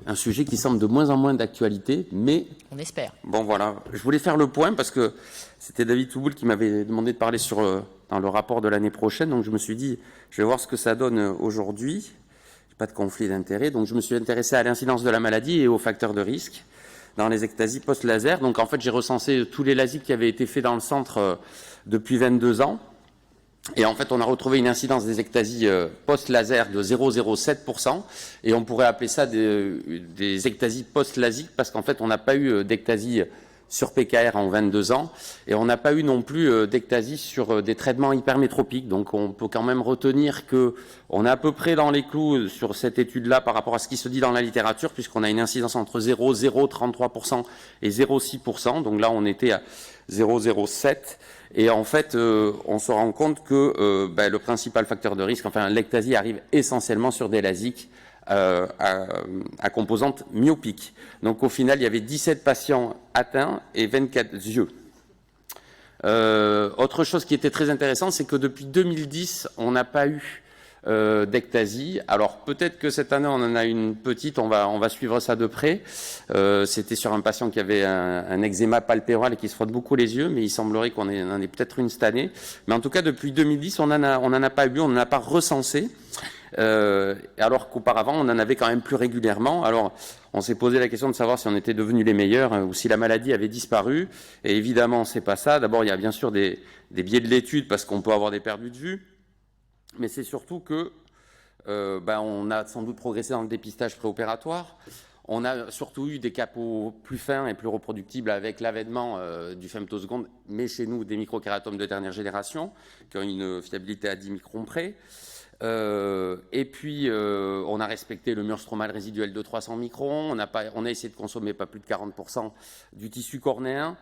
un sujet qui semble de moins en moins d'actualité, mais... On espère. Bon, voilà. Je voulais faire le point parce que c'était David Touboul qui m'avait demandé de parler dans le rapport de l'année prochaine. Donc, je me suis dit, je vais voir ce que ça donne aujourd'hui. Pas de conflit d'intérêts. Donc, je me suis intéressé à l'incidence de la maladie et aux facteurs de risque dans les ectasies post-laser. Donc, en fait, j'ai recensé tous les LASIK qui avaient été faits dans le centre depuis 22 ans. Et en fait, on a retrouvé une incidence des ectasies post-laser de 0,07%. Et on pourrait appeler ça des ectasies post-LASIK parce qu'en fait, on n'a pas eu d'ectasie sur PKR en 22 ans. Et on n'a pas eu non plus d'ectasie sur des traitements hypermétropiques. Donc, on peut quand même retenir qu'on est à peu près dans les clous sur cette étude-là par rapport à ce qui se dit dans la littérature, puisqu'on a une incidence entre 0,33% et 0,6%. Donc là, on était à 0,07%. Et en fait, on se rend compte que le principal facteur de risque, enfin l'ectasie arrive essentiellement sur des LASIK à composante myopique. Donc au final, il y avait 17 patients atteints et 24 yeux. Autre chose qui était très intéressante, c'est que depuis 2010, on n'a pas eu d'ectasie. Alors peut-être que cette année on en a une petite, on va suivre ça de près. C'était sur un patient qui avait un eczéma palpéral et qui se frotte beaucoup les yeux, mais il semblerait qu'on en ait peut-être une cette année. Mais en tout cas depuis 2010 on en a pas eu, on n'en a pas recensé. Alors qu'auparavant on en avait quand même plus régulièrement. Alors on s'est posé la question de savoir si on était devenus les meilleurs ou si la maladie avait disparu. Et évidemment c'est pas ça. D'abord il y a bien sûr des biais de l'étude parce qu'on peut avoir des perdus de vue. Mais c'est surtout que on a sans doute progressé dans le dépistage préopératoire. On a surtout eu des capots plus fins et plus reproductibles avec l'avènement du femtoseconde, mais chez nous, des microkératomes de dernière génération, qui ont une fiabilité à 10 microns près. Et puis, on a respecté le mur stromal résiduel de 300 microns. On a essayé de consommer pas plus de 40% du tissu cornéen.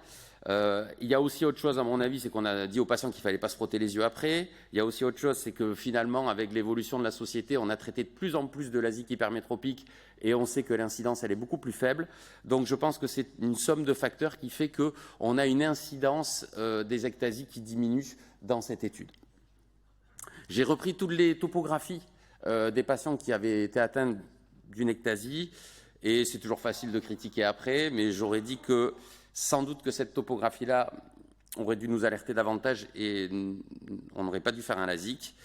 Il y a aussi autre chose, à mon avis, c'est qu'on a dit aux patients qu'il ne fallait pas se frotter les yeux après. Il y a aussi autre chose, c'est que finalement, avec l'évolution de la société, on a traité de plus en plus de LASIK hypermétropique et on sait que l'incidence, elle est beaucoup plus faible. Donc, je pense que c'est une somme de facteurs qui fait qu'on a une incidence des ectasies qui diminue dans cette étude. J'ai repris toutes les topographies des patients qui avaient été atteints d'une ectasie et c'est toujours facile de critiquer après, mais j'aurais dit que sans doute que cette topographie-là aurait dû nous alerter davantage et on n'aurait pas dû faire un LASIK.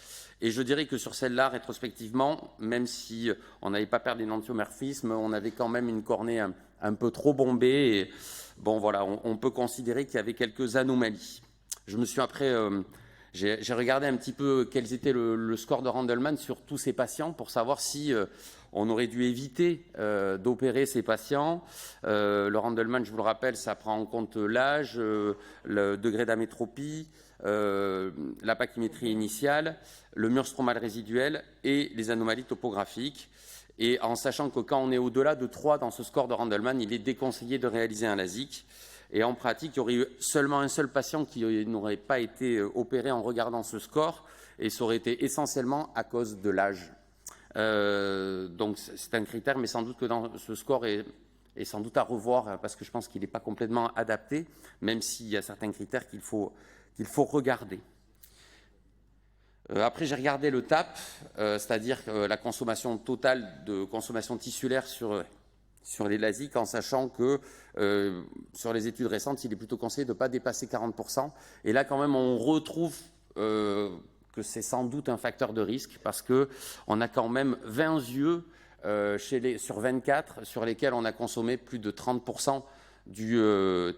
Et je dirais que sur celle-là, rétrospectivement, même si on n'avait pas perdu d'enantiomorphisme, on avait quand même une cornée un peu trop bombée. Et bon, voilà, on peut considérer qu'il y avait quelques anomalies. Je me suis après... j'ai regardé un petit peu quels étaient le score de Randleman sur tous ces patients pour savoir si on aurait dû éviter d'opérer ces patients. Le Randleman, je vous le rappelle, ça prend en compte l'âge, le degré d'amétropie, la pachymétrie initiale, le mur stromal résiduel et les anomalies topographiques. Et en sachant que quand on est au-delà de 3 dans ce score de Randleman, il est déconseillé de réaliser un LASIK. Et en pratique, il y aurait eu seulement un seul patient qui n'aurait pas été opéré en regardant ce score, et ça aurait été essentiellement à cause de l'âge. Donc c'est un critère, mais sans doute que dans ce score est sans doute à revoir, parce que je pense qu'il n'est pas complètement adapté, même s'il y a certains critères qu'il faut regarder. Après, j'ai regardé le TAP, c'est-à-dire la consommation totale de consommation tissulaire sur les LASIK, en sachant que sur les études récentes, il est plutôt conseillé de ne pas dépasser 40%. Et là, quand même, on retrouve que c'est sans doute un facteur de risque, parce qu'on a quand même 20 yeux sur 24 sur lesquels on a consommé plus de 30% du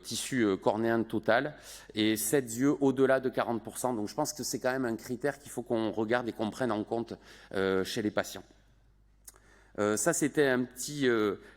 tissu cornéen total, et 7 yeux au-delà de 40%. Donc je pense que c'est quand même un critère qu'il faut qu'on regarde et qu'on prenne en compte chez les patients. Ça, c'était un petit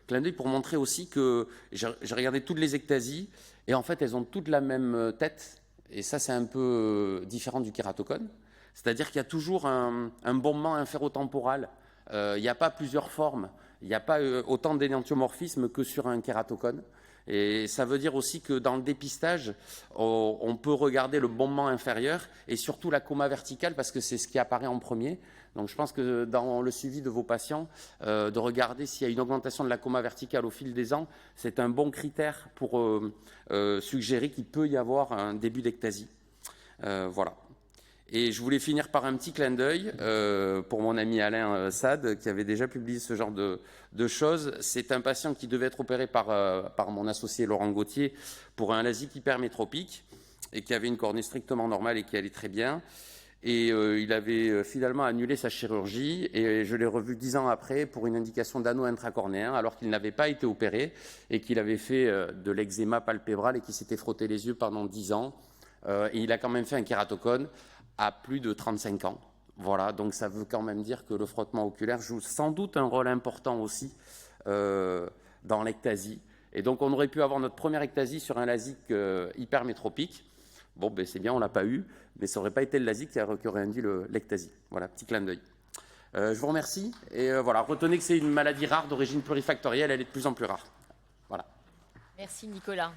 clin d'œil pour montrer aussi que j'ai regardé toutes les ectasies et en fait, elles ont toutes la même tête. Et ça, c'est un peu différent du kératocone. C'est-à-dire qu'il y a toujours un bombement inférotemporal. Il n'y a pas plusieurs formes. Il n'y a pas autant d'énantiomorphisme que sur un kératocone. Et ça veut dire aussi que dans le dépistage, on peut regarder le bombement inférieur et surtout la coma verticale, parce que c'est ce qui apparaît en premier. Donc je pense que dans le suivi de vos patients, de regarder s'il y a une augmentation de la coma verticale au fil des ans, c'est un bon critère pour suggérer qu'il peut y avoir un début d'ectasie. Voilà. Et je voulais finir par un petit clin d'œil pour mon ami Alain Sade, qui avait déjà publié ce genre de choses. C'est un patient qui devait être opéré par mon associé Laurent Gauthier pour un LASIK hypermétropique et qui avait une cornée strictement normale et qui allait très bien. Et il avait finalement annulé sa chirurgie et je l'ai revu 10 ans après pour une indication d'anneau intracornéen alors qu'il n'avait pas été opéré et qu'il avait fait de l'eczéma palpébral et qu'il s'était frotté les yeux pendant 10 ans. Et il a quand même fait un kératocone à plus de 35 ans. Voilà, donc ça veut quand même dire que le frottement oculaire joue sans doute un rôle important aussi dans l'ectasie. Et donc on aurait pu avoir notre première ectasie sur un LASIK hypermétropique. Bon, ben c'est bien, on ne l'a pas eu, mais ça n'aurait pas été le LASIK qui aurait induit l'ectasie. Voilà, petit clin d'œil. Je vous remercie. Et voilà, retenez que c'est une maladie rare d'origine plurifactorielle, elle est de plus en plus rare. Voilà. Merci Nicolas.